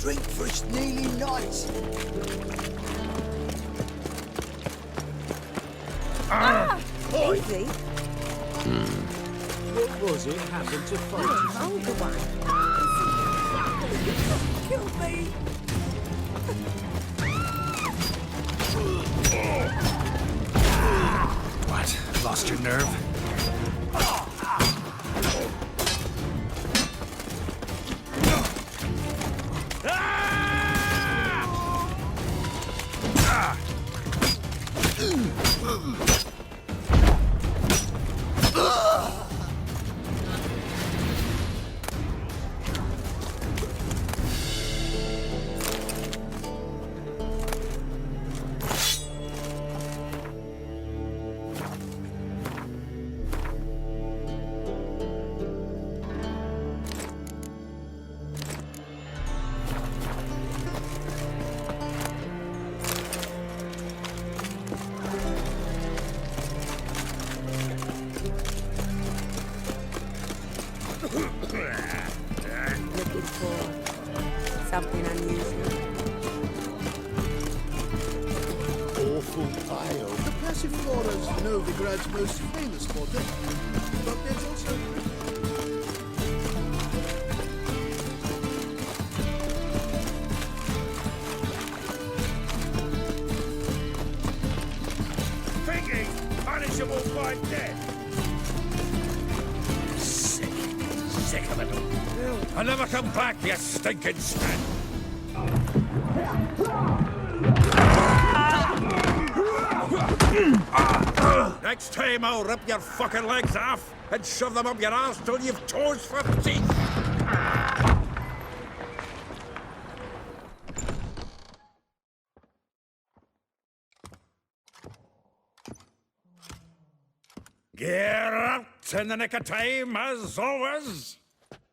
drink for it's nearly night. Easy. What was it happened to fight you? Vulgar one. Kill me. What? Lost your nerve? Looking for something unusual. Awful pile. The passive flora's Novigrad's most famous model. But there's also... Thinking punishable by death. Sick of it. I'll never come back, you stinking stan. Next time I'll rip your fucking legs off and shove them up your arse till you've toes for teeth. Get out in the nick of time, as always.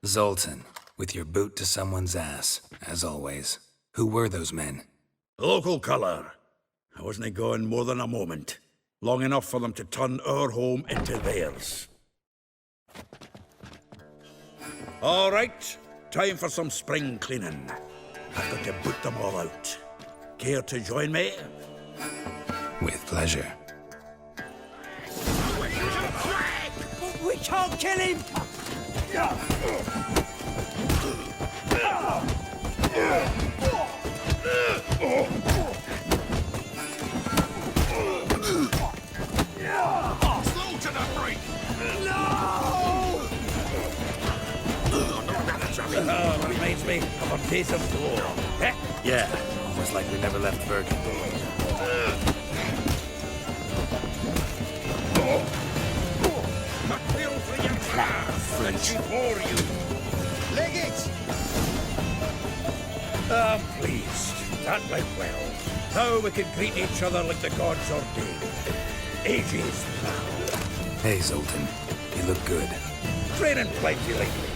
Zoltan, with your boot to someone's ass, as always. Who were those men? Local colour. I wasn't going more than a moment. Long enough for them to turn our home into theirs. All right, time for some spring cleaning. I've got to boot them all out. Care to join me? With pleasure. We can't kill him! Slow to the break! No! Reminds me of a piece of war. Eh? Yeah, almost like we never left Bergen. French. For you. Leg it! I'm pleased. That went well. Now we can greet each other like the gods ordained. Ages now. Hey, Zoltan. You look good. Training plenty lately.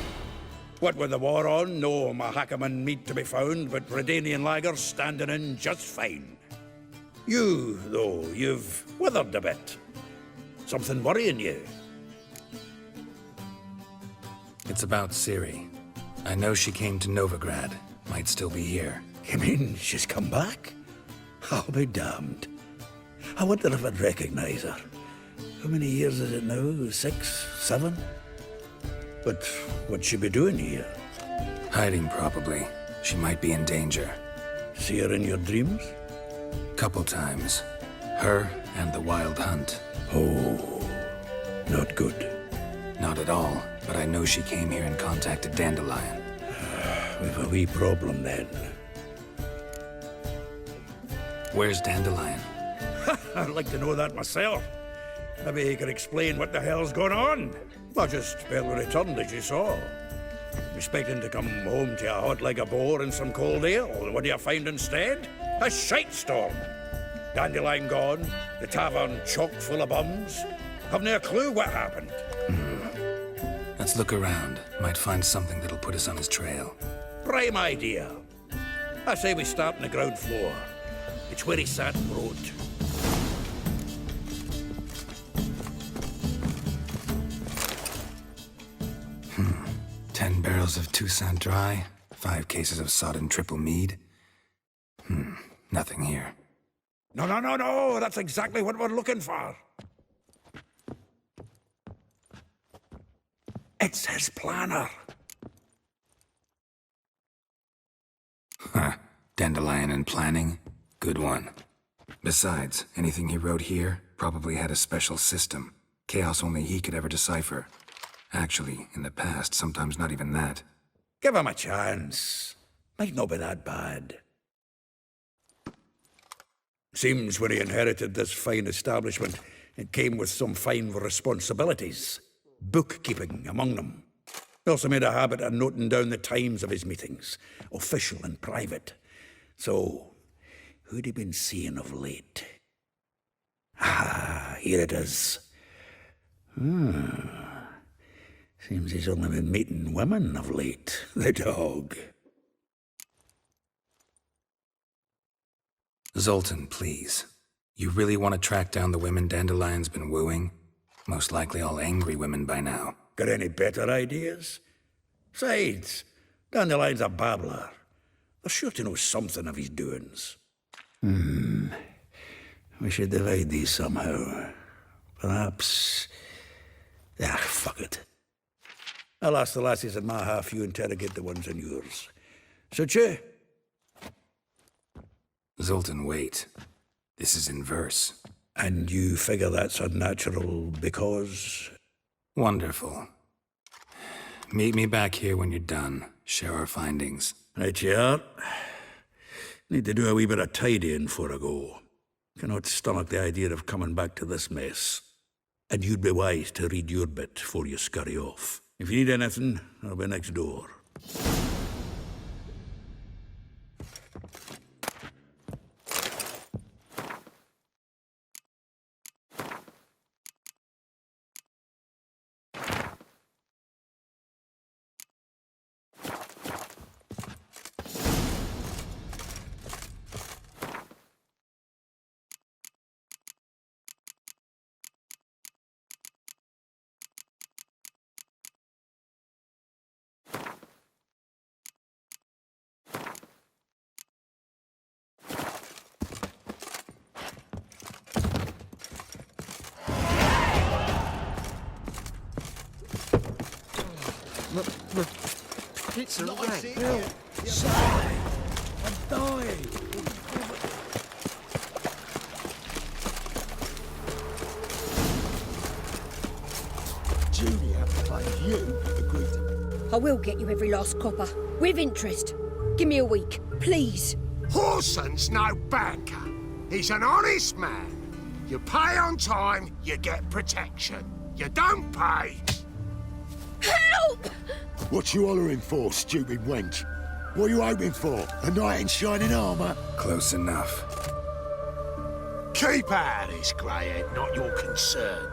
What with the war on, no Mahakaman meat to be found, but Redanian lagers standing in just fine. You, though, you've withered a bit. Something worrying you? It's about Ciri. I know she came to Novigrad. Might still be here. You mean she's come back? I'll be damned. I wonder if I'd recognize her. How many years is it now? 6, 7? But what'd she be doing here? Hiding, probably. She might be in danger. See her in your dreams? Couple times. Her and the Wild Hunt. Oh, not good. Not at all, but I know she came here and contacted Dandelion. We've a wee problem then. Where's Dandelion? I'd like to know that myself. Maybe he could explain what the hell's going on. I just barely returned, as you saw. Expecting to come home to a hot leg of boar and some cold ale. What do you find instead? A shite storm. Dandelion gone, the tavern chock full of bums. Haven't a clue what happened. Let's look around. Might find something that'll put us on his trail. Prime idea. I say we start on the ground floor. It's where he sat and wrote. 10 barrels of Toussaint Dry, 5 cases of sodden triple mead. Nothing here. No, that's exactly what we're looking for. It's his planner. Huh. Dandelion and planning? Good one. Besides, anything he wrote here probably had a special system. Chaos only he could ever decipher. Actually, in the past, sometimes not even that. Give him a chance. Might not be that bad. Seems when he inherited this fine establishment, it came with some fine responsibilities. Bookkeeping among them. He also made a habit of noting down the times of his meetings, official and private. So, who'd he been seeing of late? Ah, here it is. Seems he's only been meeting women of late, the dog. Zoltan, please. You really want to track down the women Dandelion's been wooing? Most likely all angry women by now. Got any better ideas? Besides, Dandelion's a babbler. They're sure to know something of his doings. We should divide these somehow. Perhaps... fuck it. I'll ask the lassies in my half, you interrogate the ones in yours. Suit you? Zoltan, wait. This is in verse. And you figure that's unnatural because... Wonderful. Meet me back here when you're done. Share our findings. Right you are. Need to do a wee bit of tidying before I go. Cannot stomach the idea of coming back to this mess. And you'd be wise to read your bit before you scurry off. If you need anything, I'll be next door. It's a Nice wreck. in here. I'm dying. Junior, but you agreed to... I will get you every last copper, with interest. Give me a week, please. Horson's no banker. He's an honest man. You pay on time, you get protection. You don't pay... Help! What you hollering for, stupid wench? What you hoping for? A knight in shining armour? Close enough. Keep out of this, greyhead, not your concern.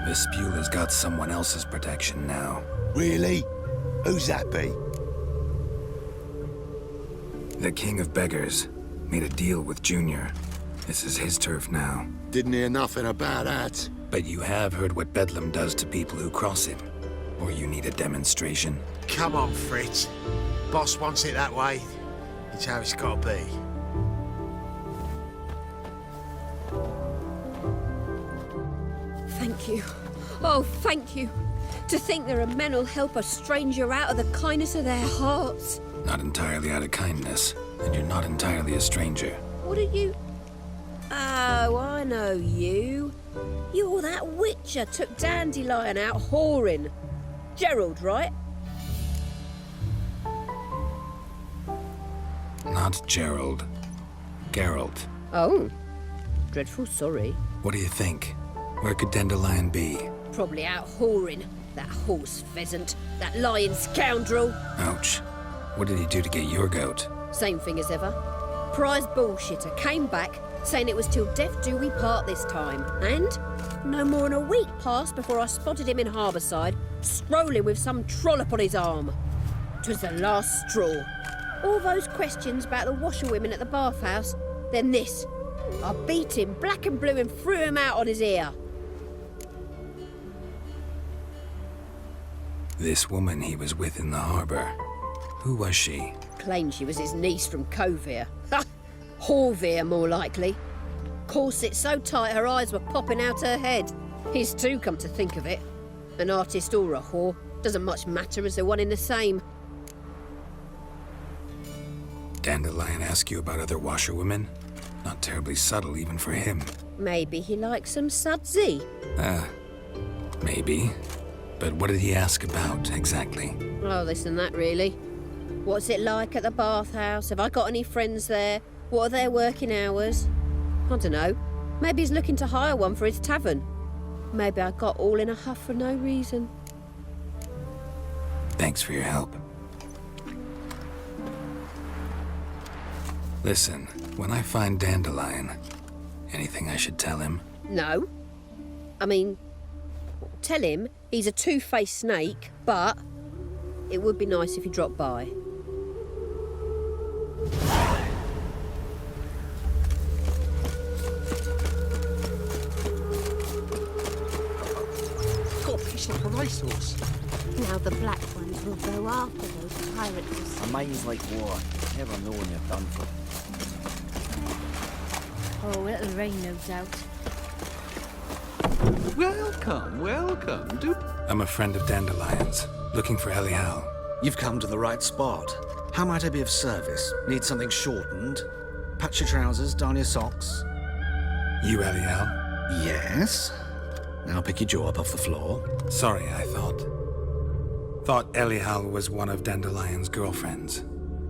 Vespula's got someone else's protection now. Really? Who's that be? The King of Beggars made a deal with Junior. This is his turf now. Didn't hear nothing about that. But you have heard what Bedlam does to people who cross him. Or you need a demonstration? Come on, Fritz. Boss wants it that way. It's how it's gotta be. Thank you. Oh, thank you. To think there are men who'll help a stranger out of the kindness of their hearts. Not entirely out of kindness, and you're not entirely a stranger. What are you... Oh, I know you. You're that witcher took Dandelion out whoring. Gerald, right? Not Gerald. Geralt. Oh. Dreadful sorry. What do you think? Where could Dandelion be? Probably out whoring. That horse pheasant. That lying scoundrel. Ouch. What did he do to get your goat? Same thing as ever. Prize bullshitter came back, saying it was till death do we part this time. And no more than a week passed before I spotted him in Harbourside, strolling with some trollop on his arm. 'Twas the last straw. All those questions about the washerwomen at the bathhouse, then this. I beat him black and blue and threw him out on his ear. This woman he was with in the harbor. Who was she? Claimed she was his niece from Covere. Ha! Horvere, more likely. Corset so tight her eyes were popping out her head. His too, come to think of it. An artist or a whore. Doesn't much matter as they're one in the same. Dandelion ask you about other washerwomen? Not terribly subtle even for him. Maybe he likes some sudsy. Maybe. But what did he ask about, exactly? Oh, this and that, really. What's it like at the bathhouse? Have I got any friends there? What are their working hours? I don't know. Maybe he's looking to hire one for his tavern. Maybe I got all in a huff for no reason. Thanks for your help. Listen, when I find Dandelion, anything I should tell him? No. I mean, tell him he's a two-faced snake, but it would be nice if he dropped by. Got a piece like a racehorse. Now the black ones will go after those pirates. A mind's like water. Never know when you're done for. Oh, it'll rain, no doubt. Welcome, welcome. I'm a friend of Dandelion's, looking for Elial. You've come to the right spot. How might I be of service? Need something shortened? Patch your trousers, darn your socks. You Elial? Yes. Now pick your jaw up off the floor. Sorry, I thought Elial was one of Dandelion's girlfriends.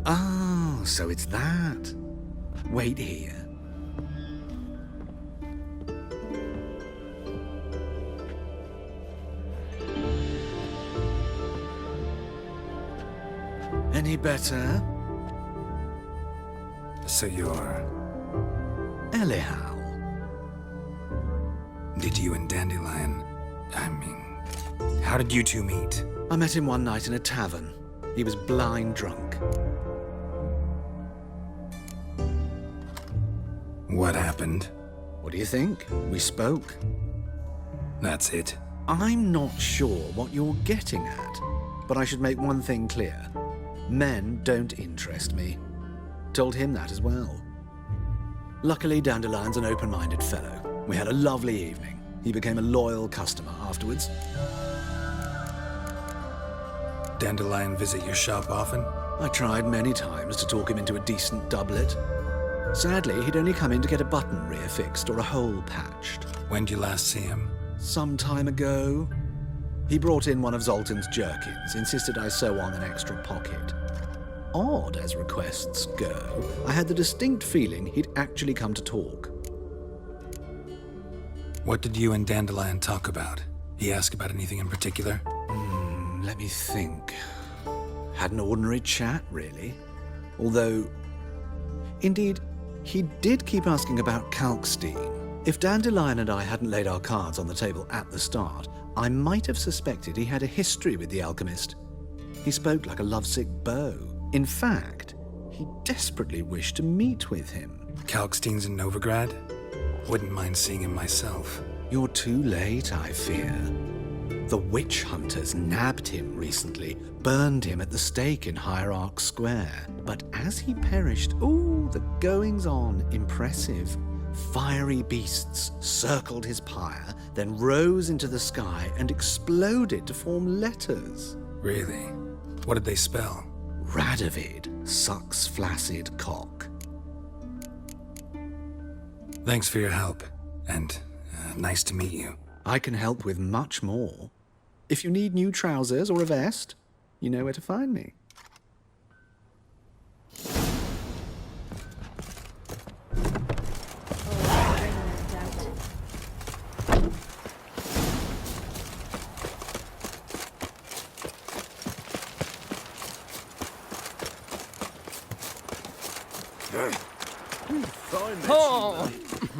Oh, so it's that. Wait here. Any better? So you're... Elial. Did you and Dandelion... how did you two meet? I met him one night in a tavern. He was blind drunk. What happened? What do you think? We spoke. That's it. I'm not sure what you're getting at, but I should make one thing clear. Men don't interest me. Told him that as well. Luckily, Dandelion's an open-minded fellow. We had a lovely evening. He became a loyal customer afterwards. Dandelion visit your shop often? I tried many times to talk him into a decent doublet. Sadly, he'd only come in to get a button rear fixed or a hole patched. When'd you last see him? Some time ago. He brought in one of Zoltan's jerkins, insisted I sew on an extra pocket. Odd as requests go, I had the distinct feeling he'd actually come to talk. What did you and Dandelion talk about? He asked about anything in particular? Let me think. Had an ordinary chat, really. Although, indeed, he did keep asking about Kalkstein. If Dandelion and I hadn't laid our cards on the table at the start, I might have suspected he had a history with the alchemist. He spoke like a lovesick beau. In fact, he desperately wished to meet with him. Kalkstein's in Novigrad? Wouldn't mind seeing him myself. You're too late, I fear. The witch hunters nabbed him recently, burned him at the stake in Hierarch Square. But as he perished, the goings-on impressive. Fiery beasts circled his pyre, then rose into the sky and exploded to form letters. Really? What did they spell? Radovid sucks flaccid cock. Thanks for your help, and nice to meet you. I can help with much more. If you need new trousers or a vest, you know where to find me. Oh!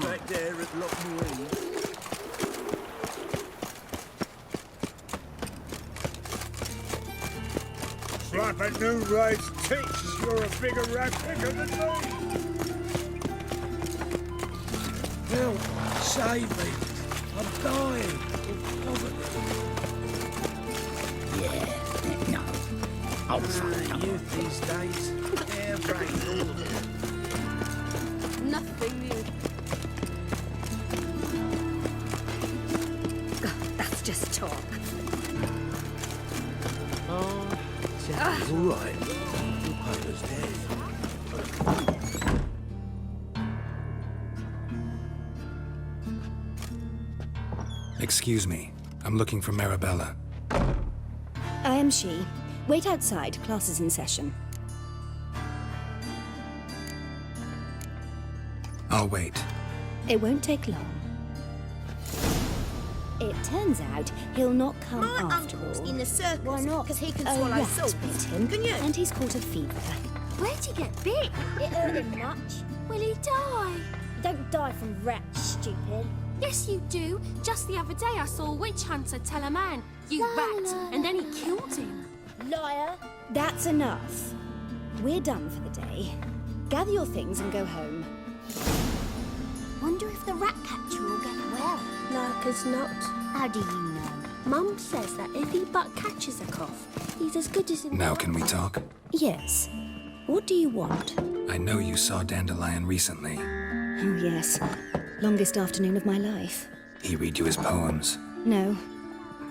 Back there at Lochmarine. Slapping new rice ticks. You're a bigger rat picker than me. Help! Save me! I'm dying of poverty. Yeah, Oh, fuck youth these days. Harebrained, all of it. Nothing new. God, that's just talk. Oh, Jack's all right. The paper's dead. Excuse me. I'm looking for Marabella. I am she. Wait outside. Class is in session. I'll wait. It won't take long. It turns out he'll not come My after uncle's all. in the circus. Why not? Because he can A swallow rat salt. bit him, Can you? and he's caught a fever. Where'd he get bit? It hurt him much. Will he die? Don't die from rats, stupid. Yes, you do. Just the other day I saw a witch hunter tell a man, "You rat," and then he killed him. Liar. That's enough. We're done for the day. Gather your things and go home. Wonder if the rat catcher will get well. Like as not. How do you know? Mum says that if he but catches a cough, he's as good as in Now can we talk? Yes. What do you want? I know you saw Dandelion recently. Oh, yes. Longest afternoon of my life. He read you his poems. No.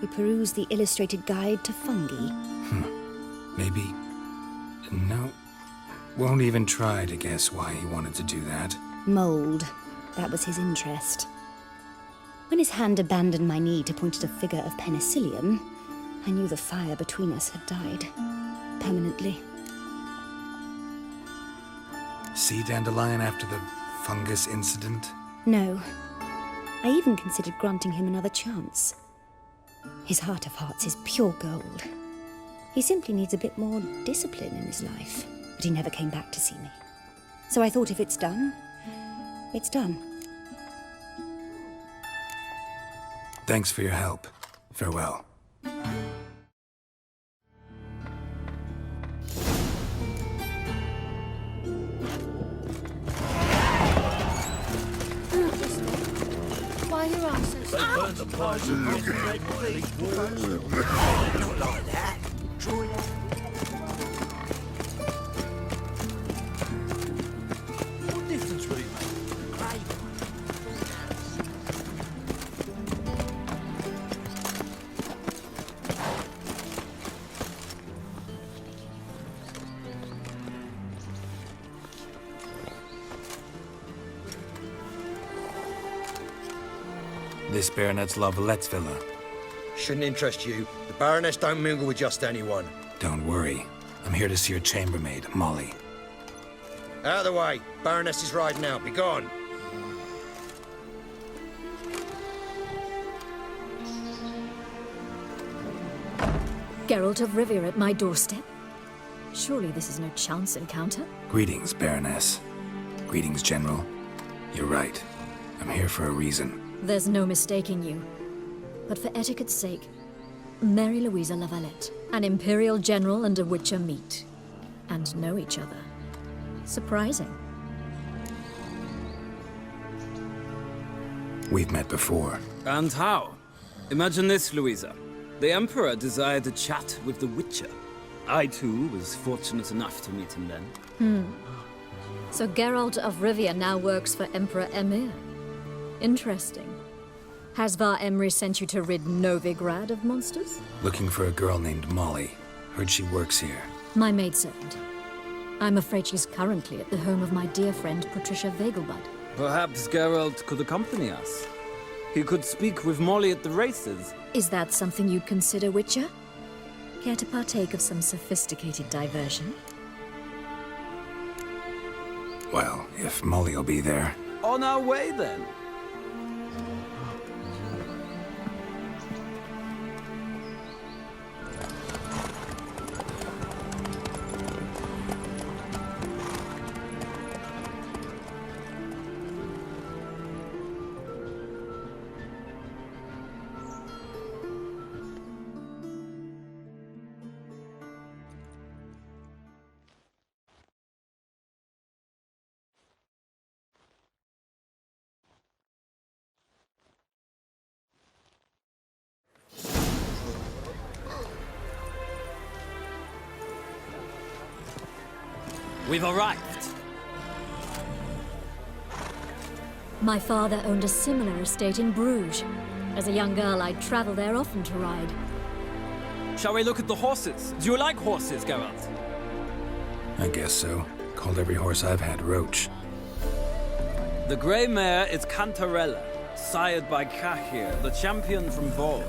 We perused the illustrated guide to fungi. Maybe... No. Won't even try to guess why he wanted to do that. Mold. That was his interest. When his hand abandoned my knee to point at a figure of penicillium, I knew the fire between us had died. Permanently. See Dandelion after the fungus incident? No. I even considered granting him another chance. His heart of hearts is pure gold. He simply needs a bit more discipline in his life. But he never came back to see me. So I thought if it's done, it's done. Thanks for your help. Farewell. Why are your arms so small? Burn the pies and concentrate on these walls. Not like that. Try that. What difference would it make? Great. This Baronet's La Vallette's villa. Shouldn't interest you. The Baroness don't mingle with just anyone. Don't worry. I'm here to see your chambermaid, Molly. Out of the way. Baroness is riding out. Be gone. Geralt of Rivia at my doorstep? Surely this is no chance encounter? Greetings, Baroness. Greetings, General. You're right. I'm here for a reason. There's no mistaking you. But for etiquette's sake, Mary Louisa La Valette, an Imperial General and a Witcher meet. And know each other. Surprising. We've met before. And how? Imagine this, Louisa. The Emperor desired a chat with the Witcher. I, too, was fortunate enough to meet him then. So Geralt of Rivia now works for Emperor Emir. Interesting. Has Var Emry sent you to rid Novigrad of monsters? Looking for a girl named Molly. Heard she works here. My maidservant. I'm afraid she's currently at the home of my dear friend Patricia Vegelbud. Perhaps Geralt could accompany us. He could speak with Molly at the races. Is that something you'd consider, Witcher? Care to partake of some sophisticated diversion? Well, if Molly'll be there. On our way, then. We've arrived. My father owned a similar estate in Bruges. As a young girl, I'd travel there often to ride. Shall we look at the horses? Do you like horses, Geralt? I guess so. Called every horse I've had Roach. The grey mare is Cantarella, sired by Kahir, the champion from Vol.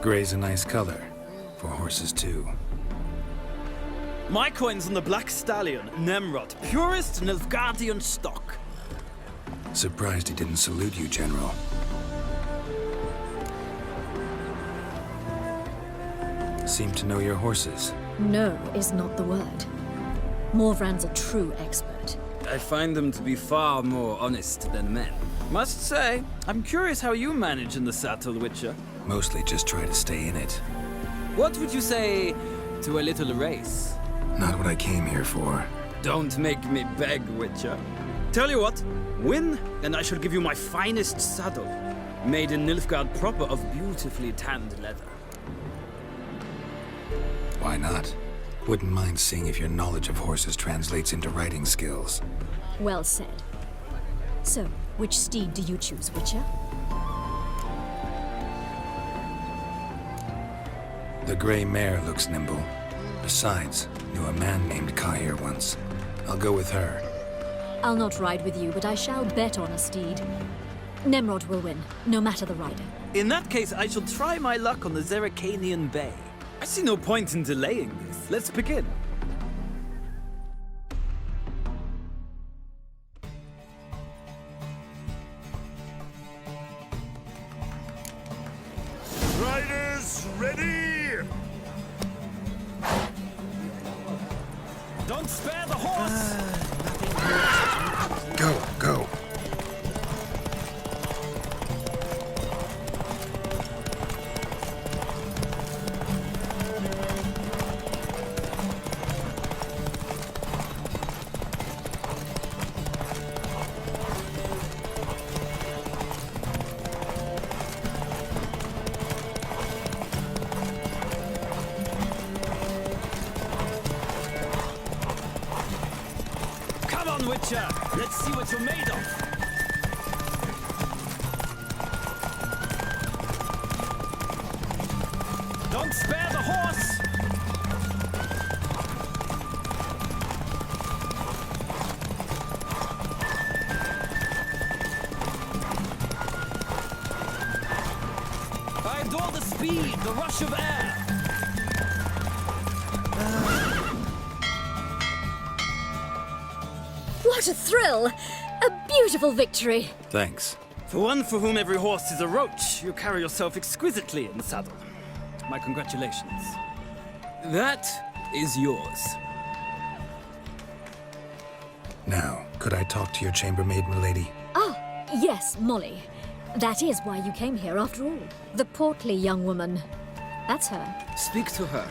Gray's a nice color. For horses, too. My coin's on the black stallion, Nemrod, purest Nilfgaardian stock. Surprised he didn't salute you, General. Seem to know your horses. No is not the word. Morvran's a true expert. I find them to be far more honest than men. Must say, I'm curious how you manage in the saddle, Witcher. Mostly just try to stay in it. What would you say to a little race? Not what I came here for. Don't make me beg, Witcher. Tell you what, win, and I shall give you my finest saddle. Made in Nilfgaard proper of beautifully tanned leather. Why not? Wouldn't mind seeing if your knowledge of horses translates into riding skills. Well said. So, which steed do you choose, Witcher? The gray mare looks nimble. Besides, knew a man named Kahir once. I'll go with her. I'll not ride with you, but I shall bet on a steed. Nemrod will win, no matter the rider. In that case, I shall try my luck on the Zerrikanian Bay. I see no point in delaying this. Let's begin. Riders, ready! Don't spare the horse! Go, go. Come on, Witcher! Let's see what you're made of! Don't spare the horse! I adore the speed, the rush of air! What a thrill! A beautiful victory! Thanks. For one for whom every horse is a roach, you carry yourself exquisitely in the saddle. My congratulations. That is yours. Now, could I talk to your chambermaid, milady? Ah, yes, Molly. That is why you came here after all. The portly young woman. That's her. Speak to her.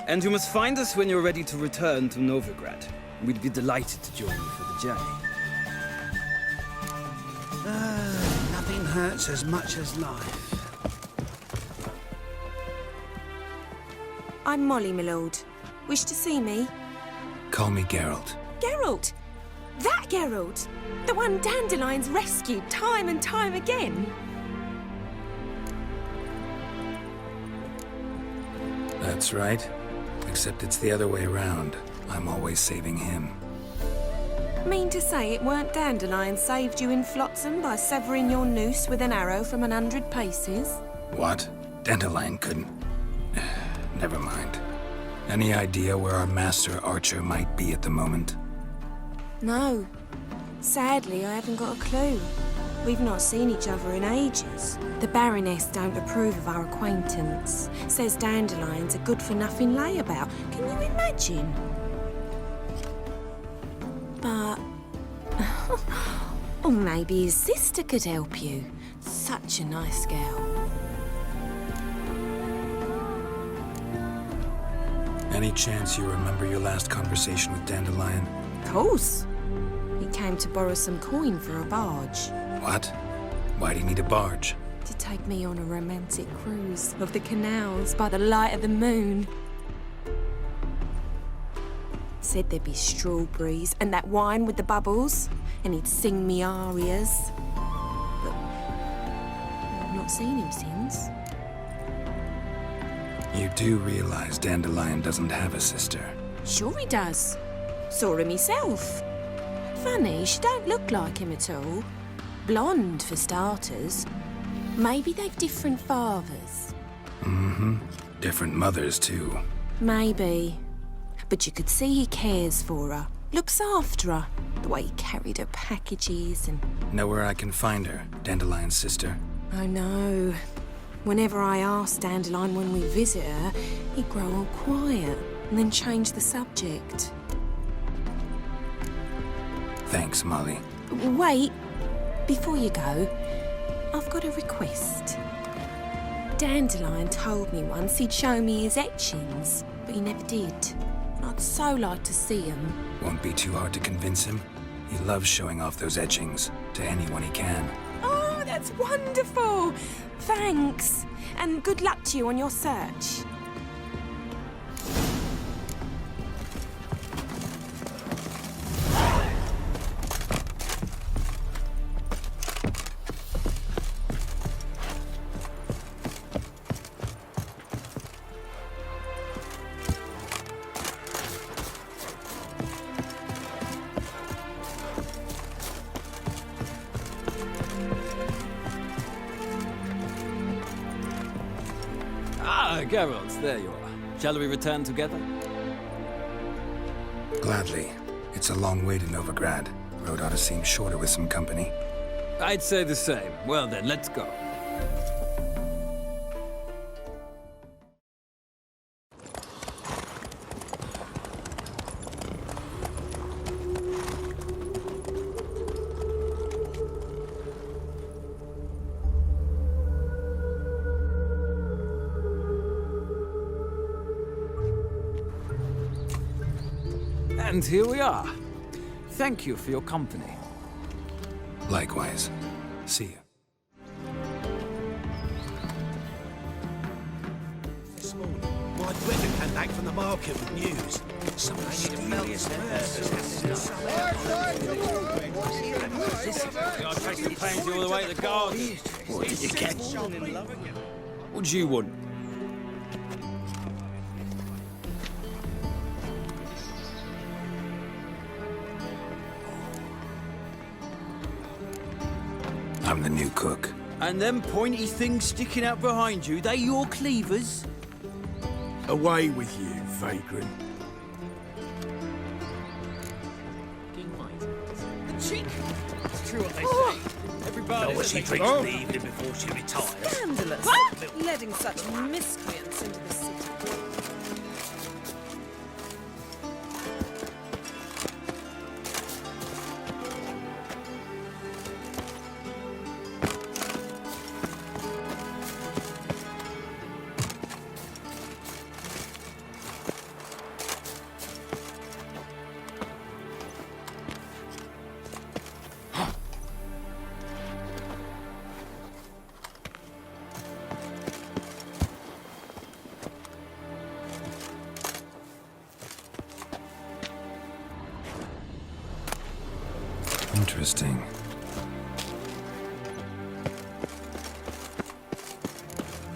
And you must find us when you're ready to return to Novigrad. We'd be delighted to join you for the journey. Nothing hurts as much as life. I'm Molly, my lord. Wish to see me? Call me Geralt. Geralt! That Geralt! The one Dandelion's rescued time and time again! That's right. Except it's the other way around. I'm always saving him. Mean to say it weren't Dandelion saved you in Flotsam by severing your noose with an arrow from 100 paces? What? Dandelion couldn't... Never mind. Any idea where our master archer might be at the moment? No. Sadly, I haven't got a clue. We've not seen each other in ages. The Baroness don't approve of our acquaintance. Says Dandelion's a good-for-nothing layabout. Can you imagine? But... or maybe his sister could help you. Such a nice girl. Any chance you remember your last conversation with Dandelion? Of course. He came to borrow some coin for a barge. What? Why do you need a barge? To take me on a romantic cruise of the canals by the light of the moon. Said there'd be strawberries and that wine with the bubbles, and he'd sing me arias. But I've not seen him since. You do realize Dandelion doesn't have a sister? Sure he does. Saw her myself. Funny, she don't look like him at all. Blonde, for starters. Maybe they've different fathers. Mm-hmm. Different mothers, too. Maybe. But you could see he cares for her. Looks after her. The way he carried her packages and... Know where I can find her, Dandelion's sister? I know. Whenever I asked Dandelion when we visit her, he'd grow all quiet and then change the subject. Thanks, Molly. Wait. Before you go, I've got a request. Dandelion told me once he'd show me his etchings, but he never did. I'd so like to see them. Won't be too hard to convince him. He loves showing off those etchings to anyone he can. Oh, that's wonderful! Thanks. And good luck to you on your search. Ah, Geralt, there you are. Shall we return together? Gladly. It's a long way to Novigrad. Road ought to seem shorter with some company. I'd say the same. Well then, let's go. And here we are. Thank you for your company. Likewise. See you. This morning, my brother came back from the market with news. Some mysterious murders I traced the pansy all the way to the garden. What did you get? What do you want? I'm the new cook. And them pointy things sticking out behind you, they your cleavers? Away with you, vagrant. Cheek. It's true what they say. Everybody. No, she drinks the evening before she retires. Scandalous. Letting such miscreants into the city. Interesting.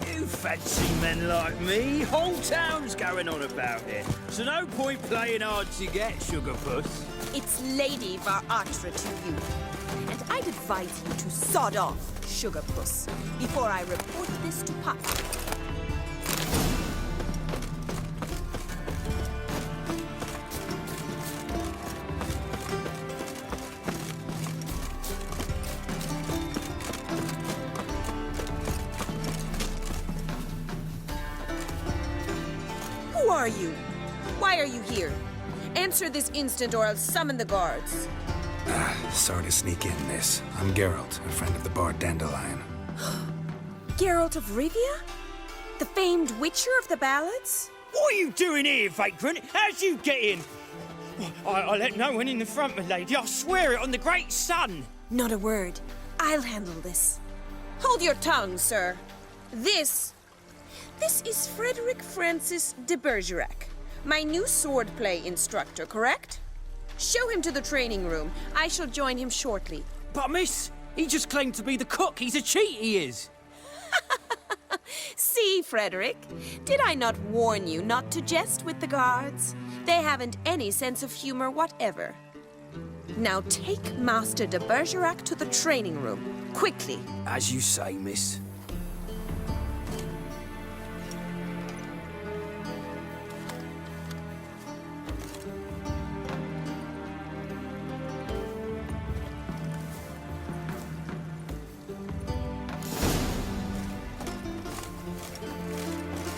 You fancy men like me? Whole town's going on about it. So no point playing hard to get, sugar puss. It's Lady Varatra to you. And I'd advise you to sod off, sugar puss, before I report this to Papa. Who are you? Why are you here? Answer this instant or I'll summon the guards. Sorry to sneak in, miss. I'm Geralt, a friend of the bard Dandelion. Geralt of Rivia? The famed witcher of the ballads? What are you doing here, vagrant? How'd you get in? I let no one in the front, my lady. I swear it on the great sun. Not a word. I'll handle this. Hold your tongue, sir. This is Frederick Francis de Bergerac, My new swordplay instructor, correct? Show him to the training room. I shall join him shortly. But miss, he just claimed to be the cook. He's a cheat, he is. See, Frederick, did I not warn you not to jest with the guards? They haven't any sense of humor whatever. Now take Master de Bergerac to the training room, quickly. As you say, miss.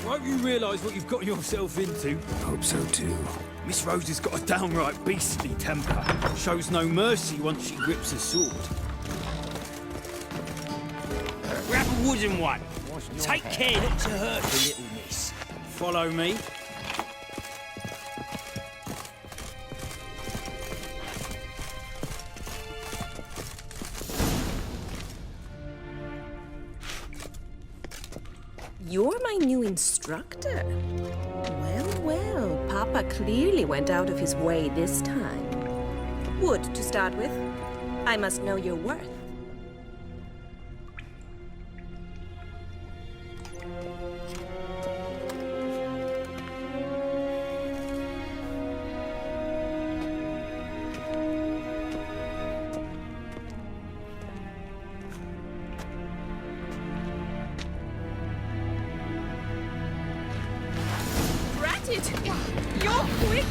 Won't you realise what you've got yourself into? Hope so too. Miss Rose has got a downright beastly temper. Shows no mercy once she grips a sword. Grab a wooden one. Take care not to hurt the little miss. Follow me. You're my new instructor? Well, well, Papa clearly went out of his way this time. Wood, to start with. I must know your worth. You're quick!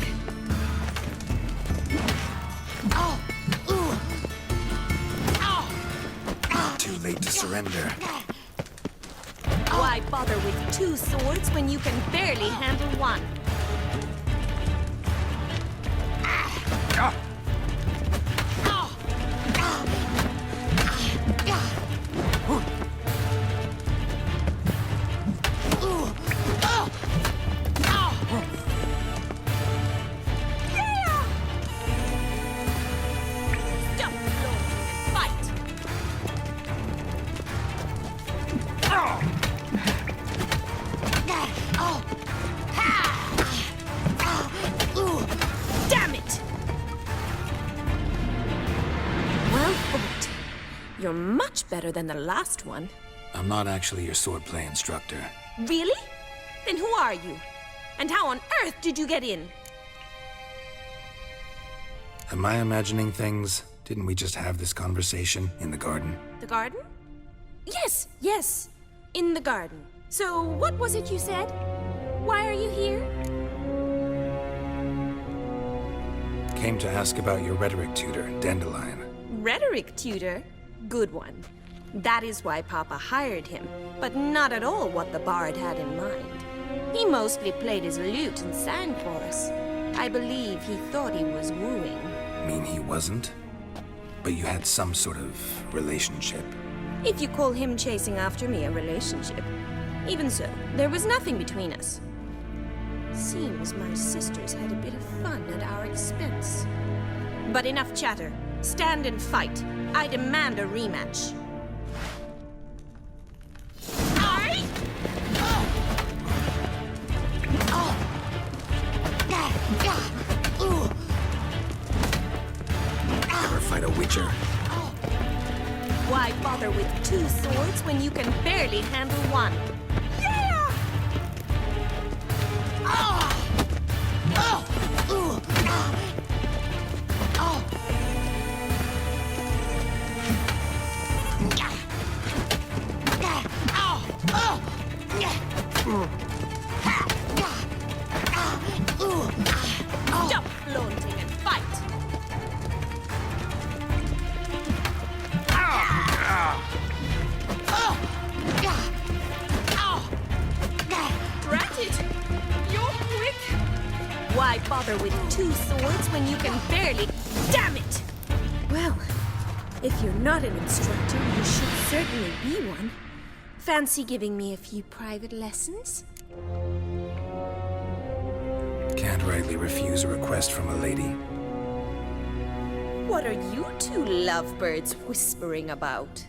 Too late to surrender. Why bother with two swords when you can barely handle one? You're much better than the last one. I'm not actually your swordplay instructor. Really? Then who are you? And how on earth did you get in? Am I imagining things? Didn't we just have this conversation in the garden? The garden? Yes, yes. In the garden. So what was it you said? Why are you here? Came to ask about your rhetoric tutor, Dandelion. Rhetoric tutor? Good one. That is why Papa hired him, but not at all what the bard had in mind. He mostly played his lute and sang for us. I believe he thought he was wooing. Mean he wasn't? But you had some sort of relationship. If you call him chasing after me a relationship. Even so, there was nothing between us. Seems my sisters had a bit of fun at our expense. But enough chatter. Stand and fight. I demand a rematch. Ever fight a witcher? Why bother with two swords when you can barely handle one? Stop flaunting and fight! Drat it! You're quick! Why bother with two swords when you can barely... Damn it! Well, if you're not an instructor, you should certainly be one. Fancy giving me a few private lessons? Can't rightly refuse a request from a lady. What are you two lovebirds whispering about?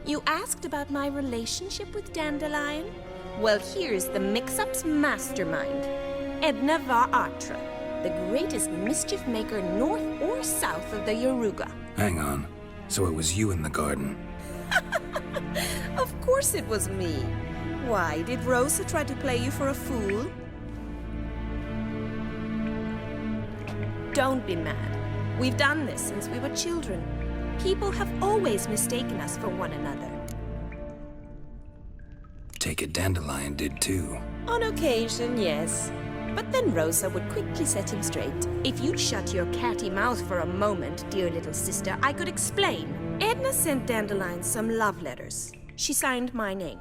You asked about my relationship with Dandelion? Well, here's the mix-up's mastermind. Edna va Atra, the greatest mischief maker north or south of the Yaruga. Hang on. So it was you in the garden? Of course it was me. Why, did Rosa try to play you for a fool? Don't be mad. We've done this since we were children. People have always mistaken us for one another. Take it Dandelion did too. On occasion, yes. But then Rosa would quickly set him straight. If you'd shut your catty mouth for a moment, dear little sister, I could explain. Edna sent Dandelion some love letters. She signed my name.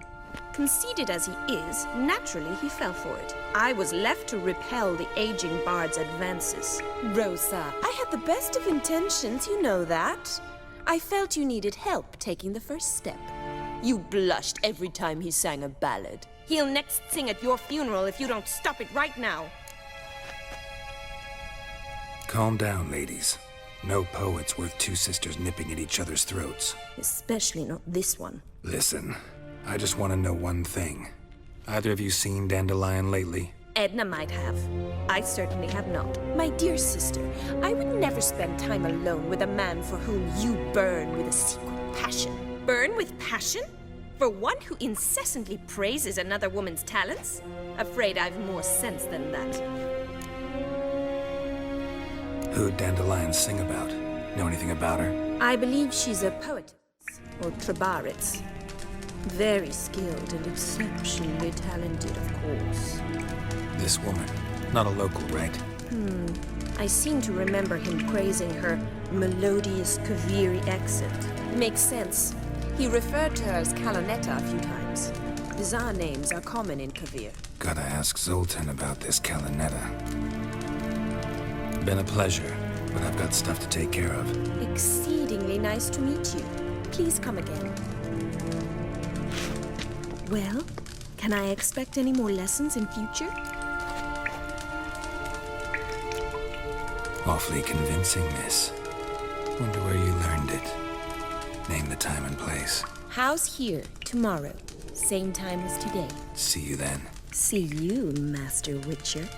Conceited as he is, naturally he fell for it. I was left to repel the aging bard's advances. Rosa, I had the best of intentions, you know that. I felt you needed help taking the first step. You blushed every time he sang a ballad. He'll next sing at your funeral if you don't stop it right now. Calm down, ladies. No poet's worth two sisters nipping at each other's throats. Especially not this one. Listen, I just want to know one thing. Either of you seen Dandelion lately? Edna might have. I certainly have not. My dear sister, I would never spend time alone with a man for whom you burn with a secret passion. Burn with passion? For one who incessantly praises another woman's talents? Afraid I've more sense than that. Who'd Dandelion sing about? Know anything about her? I believe she's a poetess, or trabaritz. Very skilled and exceptionally talented, of course. This woman. Not a local, right? I seem to remember him praising her melodious Kaviri accent. Makes sense. He referred to her as Kalonetta a few times. Bizarre names are common in Kavir. Gotta ask Zoltan about this Kalonetta. Been a pleasure, but I've got stuff to take care of. Exceedingly nice to meet you. Please come again. Well, can I expect any more lessons in future? Awfully convincing, miss. Wonder where you learned it. Name the time and place. House here, tomorrow. Same time as today. See you then. See you, Master Witcher.